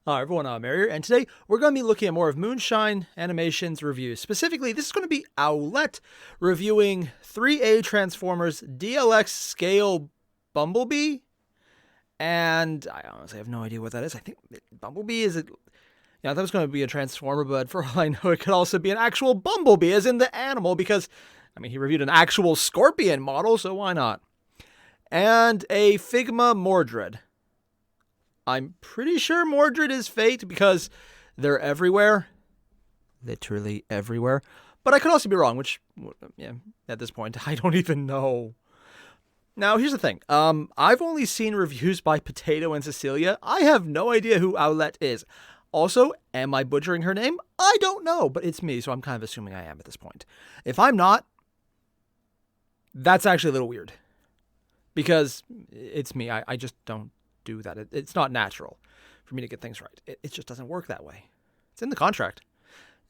Hi everyone, I'm Airier, and today we're going to be looking at more of Moonshine Animation's reviews. Specifically, this is going to be Owlette reviewing 3A Transformers DLX Scale BumbleBee. And I honestly have no idea what that is. I think BumbleBee is... Yeah, I thought it was going to be a Transformer, but for all I know, it could also be an actual Bumblebee, as in the animal, because, I mean, he reviewed an actual Scorpion model, so why not? And a Figma Mordred. I'm pretty sure Mordred is fake because they're everywhere. Literally everywhere. But I could also be wrong, which, yeah, at this point, I don't even know. Now, here's the thing. I've only seen reviews by Potato and Cecilia. I have no idea who Owlette is. Also, am I butchering her name? I don't know, but it's me, so I'm kind of assuming I am at this point. If I'm not, that's actually a little weird. Because it's me. I just don't do that. It's not natural for me to get things right. It just doesn't work that way. It's in the contract.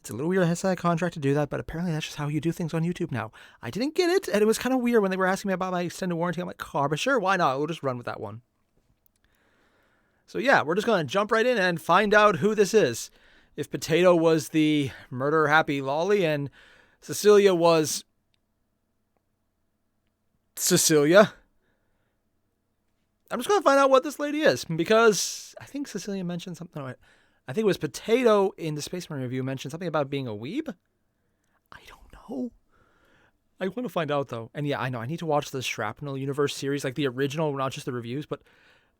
It's a little weird. I had a contract to do that, but apparently that's just how you do things on YouTube now. I didn't get it, and it was kind of weird when they were asking me about my extended warranty on my car, but sure, why not? We'll just run with that one. So yeah, we're just going to jump right in and find out who this is. If Potato was the murder-happy lolly and Cecilia was... Cecilia? I'm just going to find out what this lady is, because I think Cecilia mentioned something. I think it was Potato in the Spaceman review mentioned something about being a weeb. I don't know. I want to find out, though. And yeah, I know, I need to watch the Shrapnel Universe series, like the original, not just the reviews, but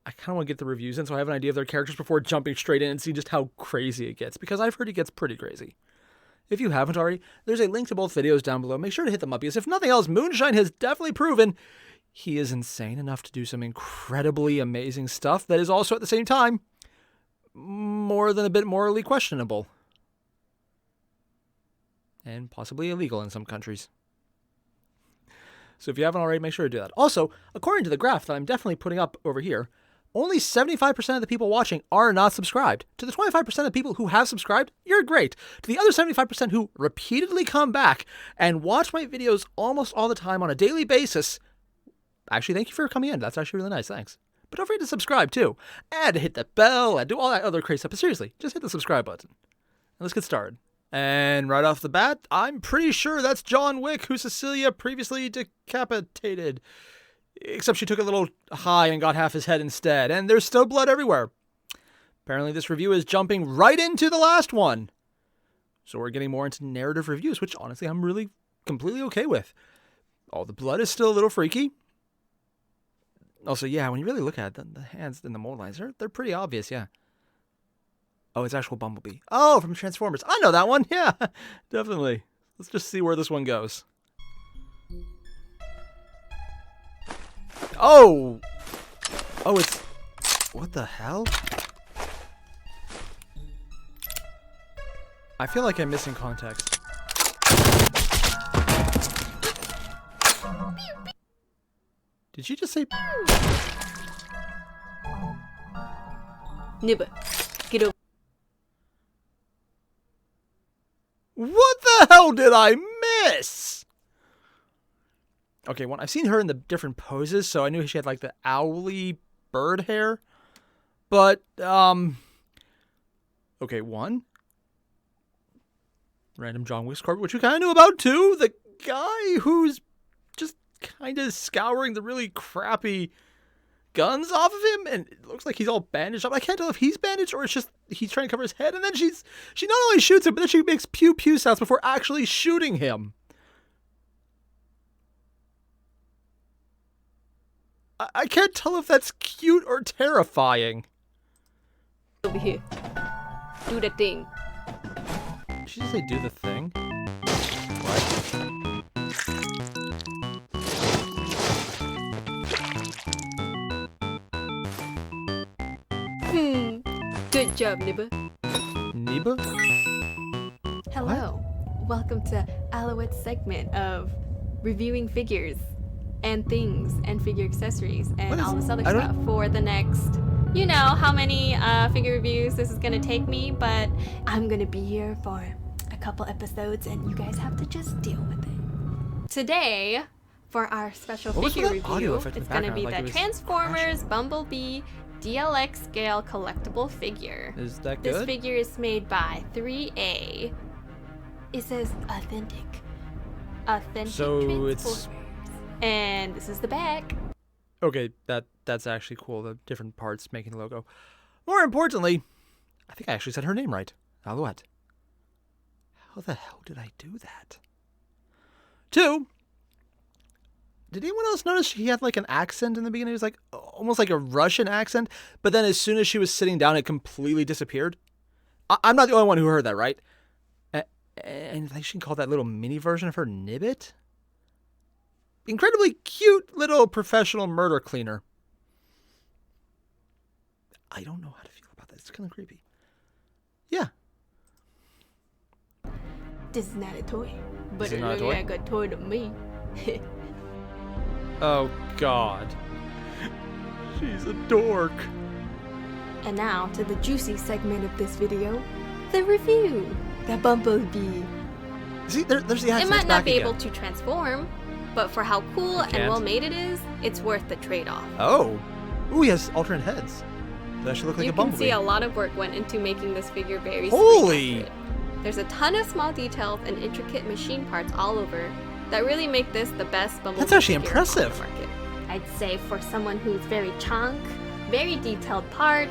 I kind of want to get the reviews in so I have an idea of their characters before jumping straight in and see just how crazy it gets, because I've heard it gets pretty crazy. If you haven't already, there's a link to both videos down below. Make sure to hit them up, because if nothing else, Moonshine has definitely proven he is insane enough to do some incredibly amazing stuff that is also at the same time more than a bit morally questionable. And possibly illegal in some countries. So if you haven't already, make sure to do that. Also, according to the graph that I'm definitely putting up over here, only 75% of the people watching are not subscribed. To the 25% of people who have subscribed, you're great. To the other 75% who repeatedly come back and watch my videos almost all the time on a daily basis, actually, thank you for coming in. That's actually really nice. Thanks. But don't forget to subscribe, too. And hit the bell and do all that other crazy stuff. But seriously, just hit the subscribe button. And let's get started. And right off the bat, I'm pretty sure that's John Wick, who Cecilia previously decapitated. Except she took a little high and got half his head instead. And there's still blood everywhere. Apparently, this review is jumping right into the last one. So we're getting more into narrative reviews, which honestly, I'm really completely okay with. All the blood is still a little freaky. Also, yeah, when you really look at it, the hands and the mold lines, they're pretty obvious, yeah. Oh, it's actual Bumblebee. Oh, from Transformers. I know that one, yeah, definitely. Let's just see where this one goes. Oh! Oh, it's... What the hell? I feel like I'm missing context. Did she just say... Nibba, get over. What the hell did I miss? Okay, one, I've seen her in the different poses, so I knew she had like the owly bird hair. But, okay, one. Random John Wick Scorpion, which we kind of knew about too. The guy who's just kind of scouring the really crappy guns off of him, and it looks like he's all bandaged up. I can't tell if he's bandaged or it's just he's trying to cover his head, and then she not only shoots him, but then she makes pew pew sounds before actually shooting him. I can't tell if that's cute or terrifying. Over here. Do the thing. Did she just say do the thing? What? Good job, Nibba. Nibba? Hello. Welcome to Alouette's segment of reviewing figures and things and figure accessories and all this other stuff for the next, you know how many figure reviews this is gonna take me, but I'm gonna be here for a couple episodes and you guys have to just deal with it. Today, for our special figure review, it's gonna be the Transformers BumbleBee DLX scale collectible figure. Is that good? This figure is made by 3A. It says authentic. Authentic So Transformers. And this is the back. Okay, that's actually cool. The different parts making the logo. More importantly, I think I actually said her name right. Alouette. How the hell did I do that? 2, did anyone else notice she had like an accent in the beginning? It was like almost like a Russian accent, but then as soon as she was sitting down, it completely disappeared. I'm not the only one who heard that, right? And I think she called that little mini version of her Nibbit. Incredibly cute little professional murder cleaner. I don't know how to feel about that. It's kind of creepy. Yeah. This is not a toy, but This is it not a looks toy? like a toy to me. Oh, God. She's a dork. And now to the juicy segment of this video, the review. The BumbleBee. See, there's the accent. It might not be again. able to transform, but for how cool and well made it is, it's worth the trade-off. Oh. Ooh, he has alternate heads. That should look like You a can bumblebee. see a lot of work went into making this figure very Holy! accurate. There's a ton of small details and intricate machine parts all over that really make this the best Bumblebee That's actually figure impressive. on the market. I'd say for someone who's very chunk, very detailed parts,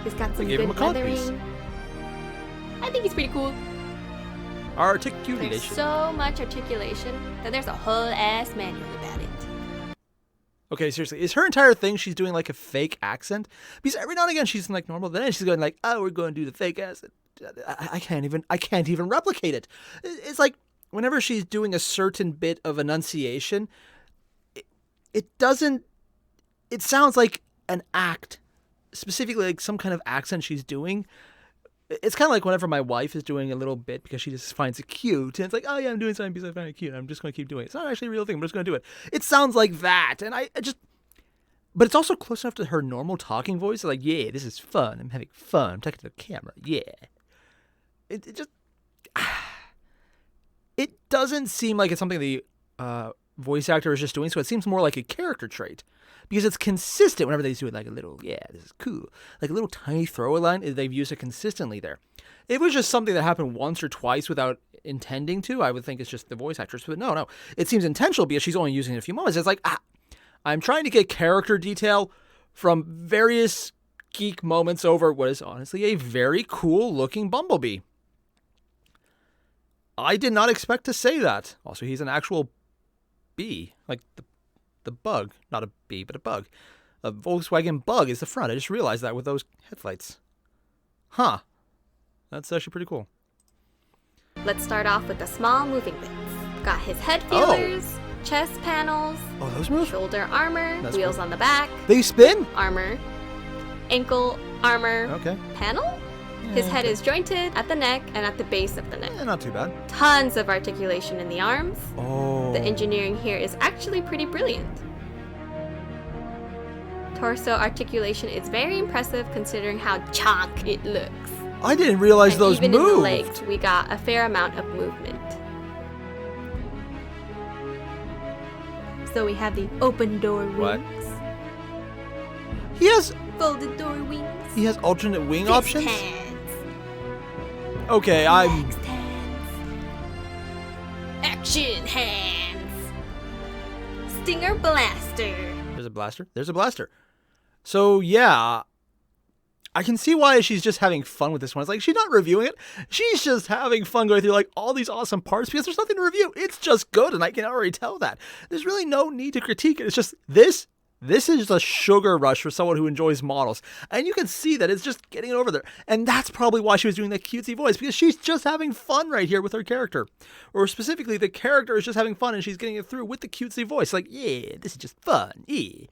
he's got some gave him good a color piece. weathering. I think he's pretty cool. There's Articulation. so much articulation that there's a whole ass manual about it. Okay, seriously, is her entire thing she's doing like a fake accent? Because every now and again she's like normal, then she's going like, "Oh, we're going to do the fake accent." I can't even replicate it. It's like whenever she's doing a certain bit of enunciation, it doesn't. It sounds like an act, specifically like some kind of accent she's doing. It's kind of like whenever my wife is doing a little bit because she just finds it cute. And it's like, oh yeah, I'm doing something because I find it cute. I'm just going to keep doing it. It's not actually a real thing. I'm just going to do it. It sounds like that. And I just... But it's also close enough to her normal talking voice. Like, yeah, this is fun. I'm having fun. I'm talking to the camera. Yeah. It just... It doesn't seem like it's something the voice actor is just doing. So it seems more like a character trait. Because it's consistent whenever they do it, like a little, yeah, this is cool. Like a little tiny throwaway line, they've used it consistently there. If it was just something that happened once or twice without intending to, I would think it's just the voice actress. But no. It seems intentional because she's only using it a few moments. It's like, I'm trying to get character detail from various geek moments over what is honestly a very cool looking Bumblebee. I did not expect to say that. Also, he's an actual bee, like the bug, not a bee, but a bug. A Volkswagen Bug is the front. I just realized that with those headlights. Huh. That's actually pretty cool. Let's start off with the small moving bits. Got his head feelers, chest panels, those move? shoulder armor, That's wheels cool. on the back, They spin? armor, ankle armor, Okay. panel? His head is jointed at the neck and at the base of the neck. Not too bad. Tons of articulation in the arms. Oh. The engineering here is actually pretty brilliant. Torso articulation is very impressive considering how chonk it looks. I didn't realize And those even moved. in the legs, we got a fair amount of movement. So we have the open door What? wings, He has folded door wings, alternate wing fist options? hands, Okay, I'm... next hands, action hands, stinger blaster. There's a blaster? There's a blaster. So, yeah. I can see why she's just having fun with this one. It's like, she's not reviewing it. She's just having fun going through, like, all these awesome parts because there's nothing to review. It's just good, and I can already tell that. There's really no need to critique it. It's just, this is a sugar rush for someone who enjoys models. And you can see that it's just getting it over there. And that's probably why she was doing that cutesy voice, because she's just having fun right here with her character. Or specifically, the character is just having fun, and she's getting it through with the cutesy voice. Like, yeah, this is just fun. Yeah.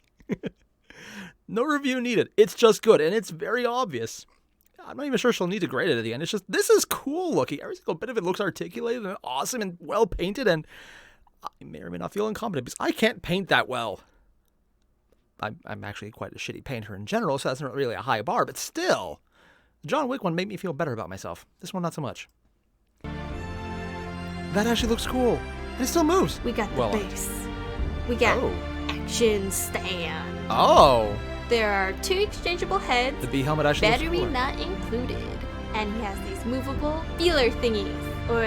No review needed. It's just good, and it's very obvious. I'm not even sure she'll need to grade it at the end. It's just, this is cool looking. Every single bit of it looks articulated and awesome and well painted, and I may or may not feel incompetent because I can't paint that well. I'm actually quite a shitty painter in general, so that's not really a high bar, but still. The John Wick one made me feel better about myself. This one, not so much. That actually looks cool. And it still moves. We got the base. We got Oh. action stand. Oh. There are 2 exchangeable heads, The bee helmet actually looks battery cooler. not included. And he has these movable feeler thingies, or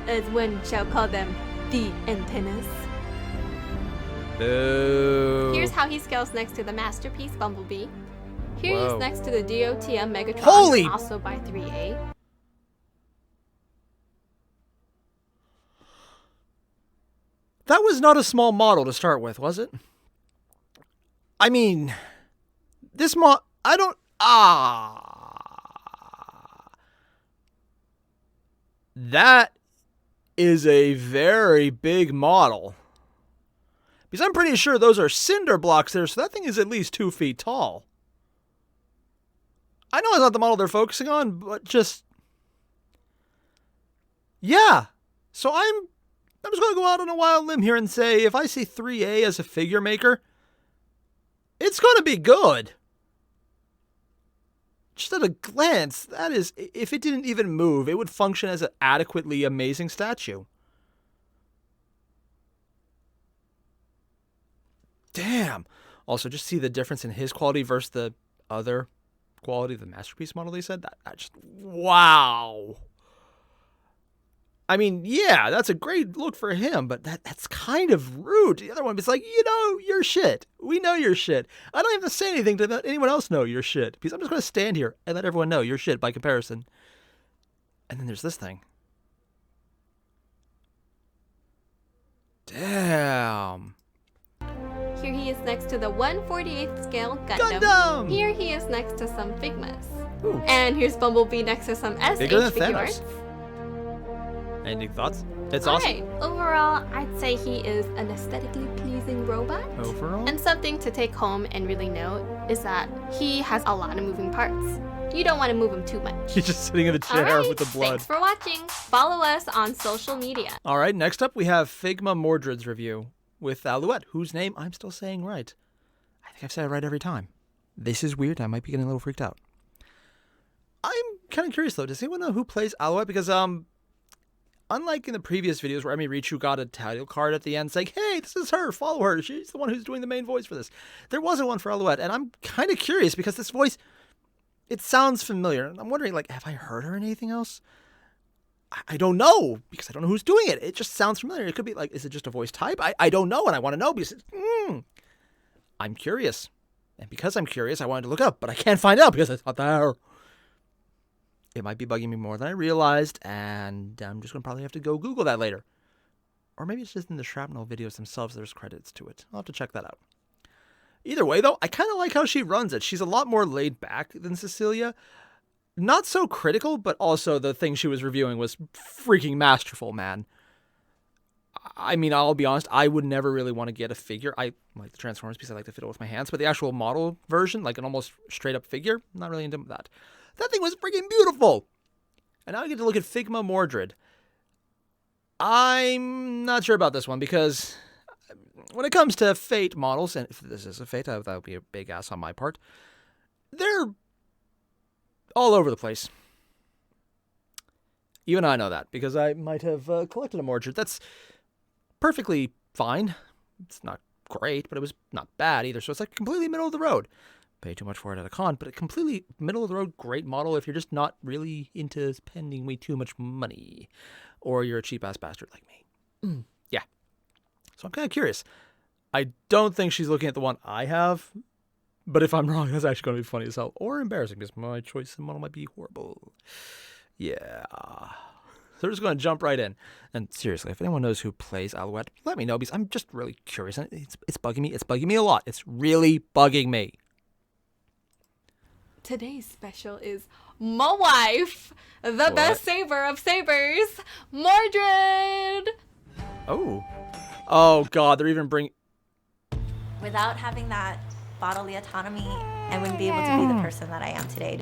as one shall call them, the antennas. Boo. Here's how he scales next to the masterpiece Bumblebee. Here he Whoa. is next to the DOTM Megatron, Holy- also by 3A. That was not a small model to start with, was it? I mean, this I don't... That is a very big model. Because I'm pretty sure those are cinder blocks there, so that thing is at least 2 feet tall. I know it's not the model they're focusing on, but just... Yeah. So I'm just going to go out on a wild limb here and say, if I see 3A as a figure maker, it's going to be good. Just at a glance, that is, if it didn't even move, it would function as an adequately amazing statue. Damn. Also, just see the difference in his quality versus the other quality, the masterpiece model they said. That just, wow. I mean, yeah, that's a great look for him, but that's kind of rude. The other one is like, you know, you're shit. We know you're shit. I don't have to say anything to let anyone else know you're shit, because I'm just going to stand here and let everyone know you're shit by comparison. And then there's this thing. Damn. Here he is next to the 1/48th scale Gundam. Gundam! Here he is next to some Figmas. Ooh. And here's Bumblebee next to some SH Bigger than figure Thanos. arts. Any thoughts? It's awesome. Alright, overall, I'd say he is an aesthetically pleasing robot. Overall? And something to take home and really note is that he has a lot of moving parts. You don't want to move him too much. He's just sitting in a chair Alright, with the blood. thanks for watching. Follow us on social media. All right, next up we have Figma Mordred's review with Alouette, whose name I'm still saying right. I think I've said it right every time. This is weird. I might be getting a little freaked out. I'm kind of curious, though. Does anyone know who plays Alouette? Because, unlike in the previous videos where Emi Richu got a title card at the end saying, hey, this is her, follow her, she's the one who's doing the main voice for this. There wasn't one for Alouette, and I'm kind of curious because this voice, it sounds familiar. And I'm wondering, like, have I heard her in anything else? I don't know, because I don't know who's doing it. It just sounds familiar. It could be like, is it just a voice type? I don't know, and I want to know because I'm curious. And because I'm curious, I wanted to look up, but I can't find out because it's not there. It might be bugging me more than I realized, and I'm just going to probably have to go Google that later. Or maybe it's just in the Shrapnel videos themselves there's credits to it. I'll have to check that out. Either way, though, I kind of like how she runs it. She's a lot more laid back than Cecilia. Not so critical, but also the thing she was reviewing was freaking masterful, man. I mean, I'll be honest, I would never really want to get a figure. I like the Transformers because I like to fiddle with my hands, but the actual model version, like an almost straight up figure, I'm not really into that. That thing was freaking beautiful. And now I get to look at Figma Mordred. I'm not sure about this one because when it comes to Fate models, and if this is a Fate, that would be a big ass on my part, they're all over the place. Even I know that because I might have collected a Mordred. That's perfectly fine. It's not great, but it was not bad either. So it's like completely middle of the road. Pay too much for it at a con, but a completely middle of the road great model if you're just not really into spending way too much money, or you're a cheap ass bastard like me. Yeah. So I'm kind of curious. I don't think she's looking at the one I have, but if I'm wrong, that's actually going to be funny as hell or embarrassing because my choice in model might be horrible. Yeah. So we're just going to jump right in. And seriously, if anyone knows who plays Alouette, let me know because I'm just really curious. It's bugging me. It's bugging me a lot. It's really bugging me. Today's special is my wife, the best saber of sabers, Mordred. Oh God, they're even bringing. Without having that bodily autonomy, I wouldn't be able to be the person that I am today.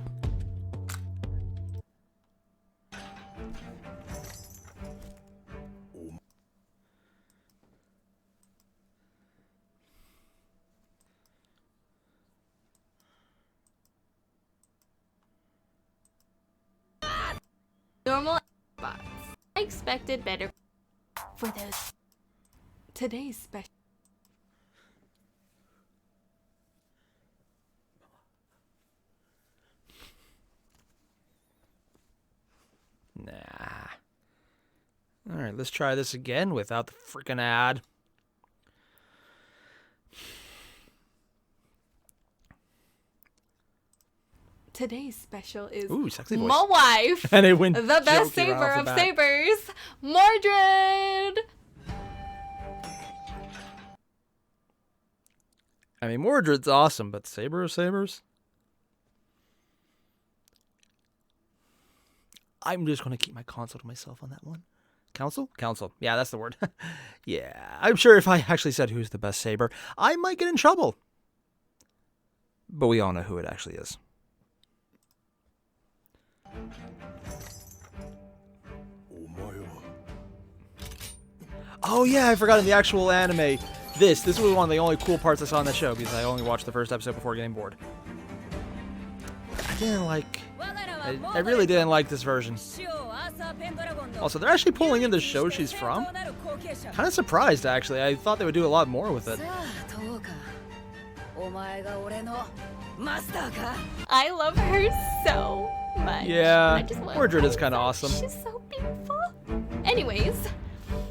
Normal bots. I expected better for those. Today's special. All right, let's try this again without the freaking ad. Today's special is Ooh, sexy voice. my wife, And it went the best jokey right saber off the of bat. sabers, Mordred. I mean, Mordred's awesome, but saber of sabers? I'm just going to keep my console to myself on that one. Council? Council. Yeah, that's the word. Yeah, I'm sure if I actually said who's the best saber, I might get in trouble. But we all know who it actually is. Oh yeah, I forgot in the actual anime. This was one of the only cool parts I saw on the show because I only watched the first episode before getting bored. I didn't like... I really didn't like this version. Also, they're actually pulling in the show she's from. Kind of surprised, actually. I thought they would do a lot more with it. I love her so much. Yeah, I just love Mordred how is kind of awesome. She's so beautiful. Anyways,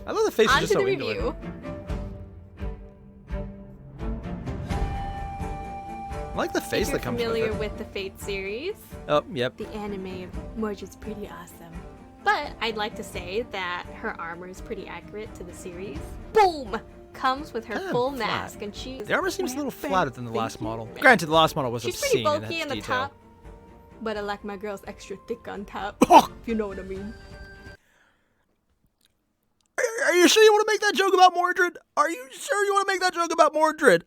I love the face is on just to the so into review. it. I like the face If you're that comes with familiar it. with the Fate series, Oh, yep. the anime of Mordred's pretty awesome. But I'd like to say that her armor is pretty accurate to the series. Boom! Comes with her Kinda full flat. mask, and she. The armor seems a little flatter than the last Thank you. model. Granted, the last model was She's obscene pretty in bulky its in the detail. top, but I like my girls extra thick on top. Oh! If you know what I mean. Are you sure you want to make that joke about Mordred? Are you sure you want to make that joke about Mordred?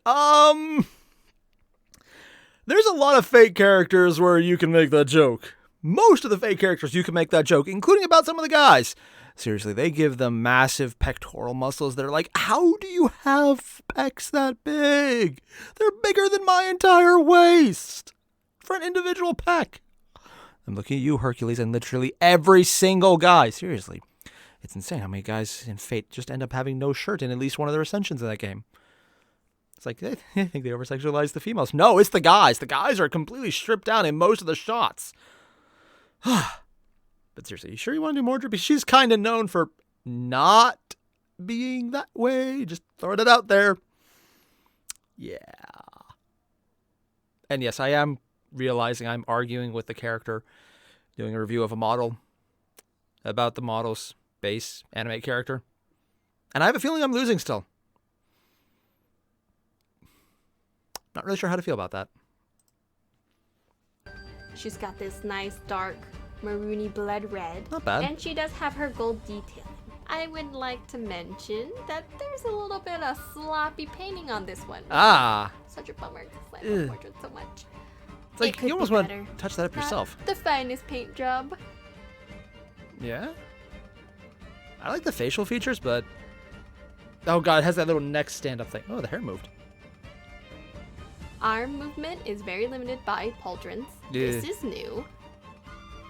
There's a lot of fake characters where you can make that joke. Most of the fake characters you can make that joke, including about some of the guys. Seriously, they give them massive pectoral muscles. They're like, how do you have pecs that big? They're bigger than my entire waist for an individual pec. I'm looking at you, Hercules, and literally every single guy. Seriously. It's insane how many guys in Fate just end up having no shirt in at least one of their ascensions in that game. It's like, I think they over-sexualize the females. No, it's the guys. The guys are completely stripped down in most of the shots. But seriously, you sure you want to do Mordred? Because she's kind of known for not being that way. Just throwing it out there. Yeah. And yes, I am realizing I'm arguing with the character, doing a review of a model about the model's base anime character. And I have a feeling I'm losing still. Not really sure how to feel about that. She's got this nice dark maroony blood red. Not bad. And she does have her gold detailing. I would like to mention that there's a little bit of sloppy painting on this one. Ah. Such a bummer because I love Mordred so much. It's like It could you almost be want better. to touch that up Not yourself. the finest paint job. Yeah. I like the facial features, but... Oh god, it has that little neck stand-up thing. Oh, the hair moved. Arm movement is very limited by pauldrons. This is new.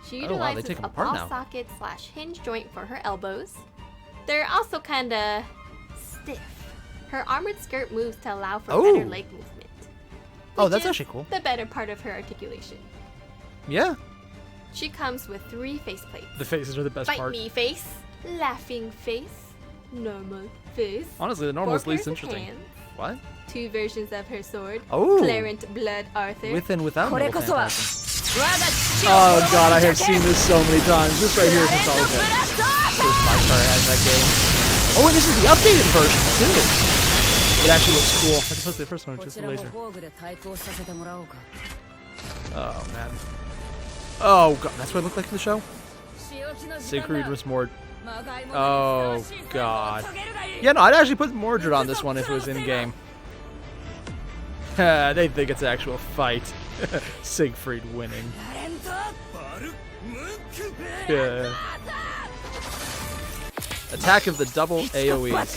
She Oh, wow, they utilizes take 'em a apart ball now. socket / hinge joint for her elbows. They're also kinda stiff. Her armored skirt moves to allow for Oh. better leg movement. Oh, which that's is actually cool. The better part of her articulation. Yeah. She comes with 3 faceplates. The faces are the best Bite part. me face, laughing face, normal face. Honestly, the normal's 4 least pairs of interesting. hands, What? 2 versions of her sword. Oh. Clarent Blood Arthur. With and without noble これこそは phantasm. Oh god, I have seen this so many times. This right here is nostalgia. First my star has that game. Oh, and this is the updated version too. It actually looks cool. I suppose the first one was こ just ち a らも laser. 防具で対抗させてもらおうか Oh man. Oh god, that's what it looked like in the show? 強気の時間 Siegfried だ was more... まがいも Oh のにふさわしい最後を god. 遂げるがいい Yeah, no, I'd actually put Mordred on this one if it was in-game. They think it's an actual fight. Siegfried winning. やれんぞ Yeah. Attack of the double AoEs.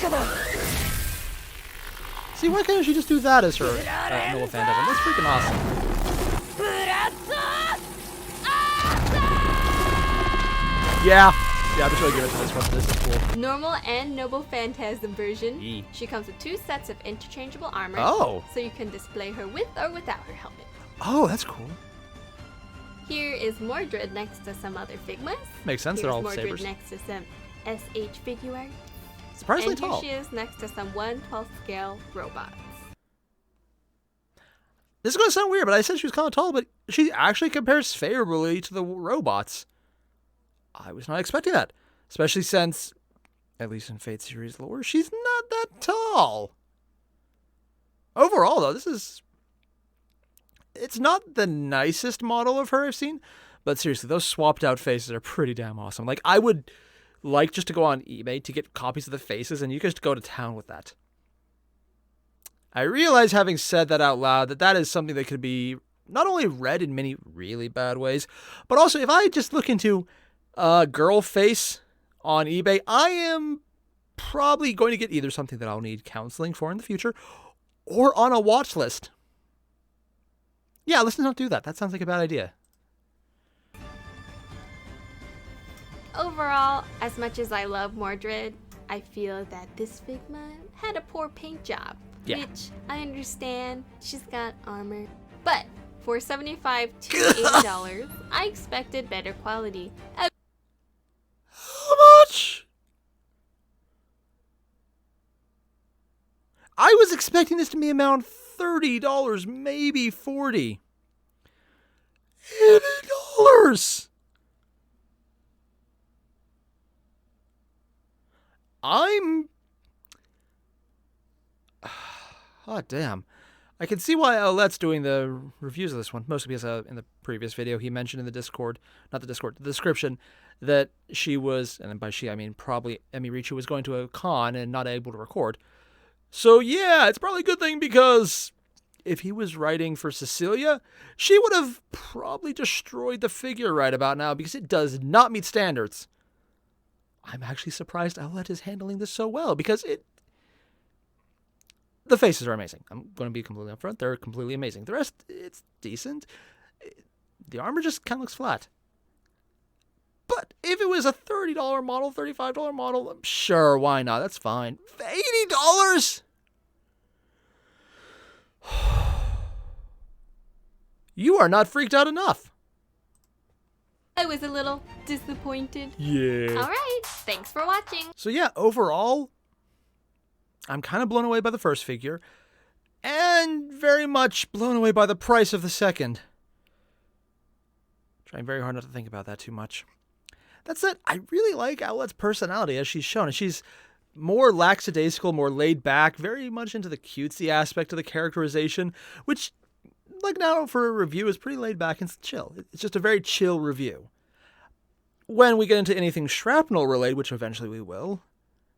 See, why can't she just do that as her Noah Phantasm? That's freaking awesome. ブラッド Yeah. Yeah, I'm just gonna give it to this one. This is cool. Normal and Noble Phantasm version. Yee. She comes with 2 sets of interchangeable armor. Oh. So you can display her with or without her helmet. Oh, that's cool. Here is Mordred next to some other Figmas. Makes sense. Here's They're all Mordred sabers. next to some SH Figure. Surprisingly And here tall. she is next to some 1/12 scale robots. This is going to sound weird, but I said she was kind of tall, but she actually compares favorably to the robots. I was not expecting that, especially since, at least in Fate series lore, she's not that tall. Overall, though, it's not the nicest model of her I've seen, but seriously, those swapped out faces are pretty damn awesome. Like, I would like just to go on eBay to get copies of the faces, and you can just go to town with that. I realize, having said that out loud, that is something that could be not only read in many really bad ways, but also if I just look into girl face on eBay, I am probably going to get either something that I'll need counseling for in the future or on a watch list. Yeah, let's not do that. That sounds like a bad idea. Overall, as much as I love Mordred, I feel that this Figma had a poor paint job. Yeah. Which I understand, she's got armor. But for $75 to $80, I expected better quality. How much? I was expecting this to be around $30, maybe $40. $80. Oh, damn. I can see why Alouette's doing the reviews of this one, mostly because in the previous video he mentioned in the the description, that she was, and by she I mean probably Emi Richu, was going to a con and not able to record. So yeah, it's probably a good thing, because if he was writing for Cecilia, she would have probably destroyed the figure right about now, because it does not meet standards. I'm actually surprised Alouette is handling this so well, because the faces are amazing. I'm going to be completely upfront. They're completely amazing. The rest, it's decent. The armor just kind of looks flat. But if it was a $30 model, $35 model, I'm sure, why not? That's fine. $80? You are not freaked out enough. I was a little disappointed. Yeah. Alright, thanks for watching. So yeah, overall, I'm kind of blown away by the first figure, and very much blown away by the price of the second. Trying very hard not to think about that too much. That said, I really like Alouette's personality as she's shown, and she's more lackadaisical, more laid back, very much into the cutesy aspect of the characterization, which, like now for a review, is pretty laid back and chill. It's just a very chill review. When we get into anything Shrapnel related, which eventually we will,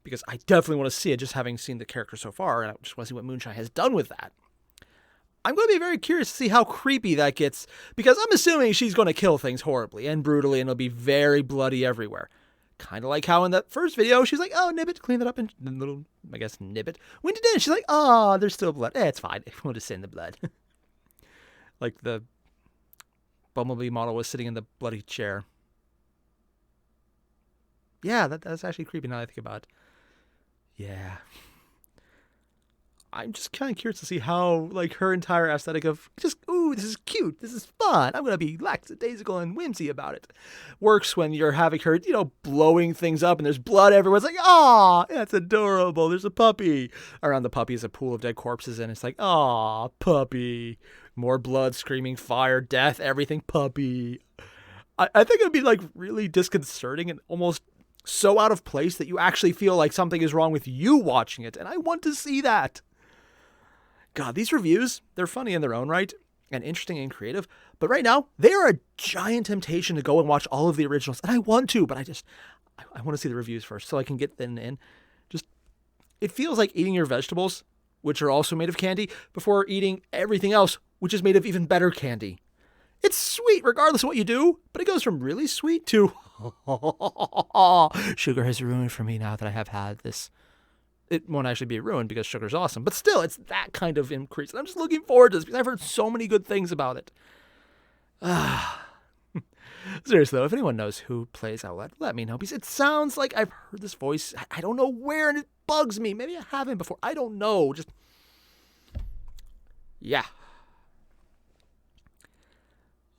because I definitely want to see it, just having seen the character so far, and I just want to see what Moonshine has done with that. I'm going to be very curious to see how creepy that gets, because I'm assuming she's going to kill things horribly and brutally, and it'll be very bloody everywhere. Kind of like how in that first video, she's like, oh, Nibbit, clean that up, and the little, I guess, Nibbit went in, she's like, oh, there's still blood. It's fine, we'll just sit in the blood. Like the BumbleBee model was sitting in the bloody chair. Yeah, that's actually creepy now that I think about it. Yeah. I'm just kind of curious to see how, like, her entire aesthetic of just, ooh, this is cute, this is fun, I'm going to be lackadaisical and whimsy about it, works when you're having her, blowing things up and there's blood everywhere. It's like, aw, that's adorable, there's a puppy. Around the puppy is a pool of dead corpses, and it's like, aw, puppy. More blood, screaming, fire, death, everything, puppy. I think it would be, like, really disconcerting and almost so out of place that you actually feel like something is wrong with you watching it, and I want to see that. God, these reviews, they're funny in their own right, and interesting and creative, but right now, they are a giant temptation to go and watch all of the originals, and I want to, but I want to see the reviews first, so I can get them in. Just, it feels like eating your vegetables, which are also made of candy, before eating everything else, which is made of even better candy. It's sweet regardless of what you do, but it goes from really sweet to sugar has ruined for me now that I have had this. It won't actually be ruined because sugar's awesome, but still, it's that kind of increase. And I'm just looking forward to this because I've heard so many good things about it. Seriously, though, if anyone knows who plays Alouette, let me know, because it sounds like I've heard this voice. I don't know where, and it bugs me. Maybe I haven't before. I don't know. Just, yeah.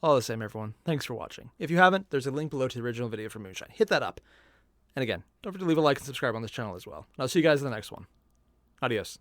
All the same, everyone, thanks for watching. If you haven't, there's a link below to the original video for Moonshine. Hit that up. And again, don't forget to leave a like and subscribe on this channel as well. And I'll see you guys in the next one. Adios.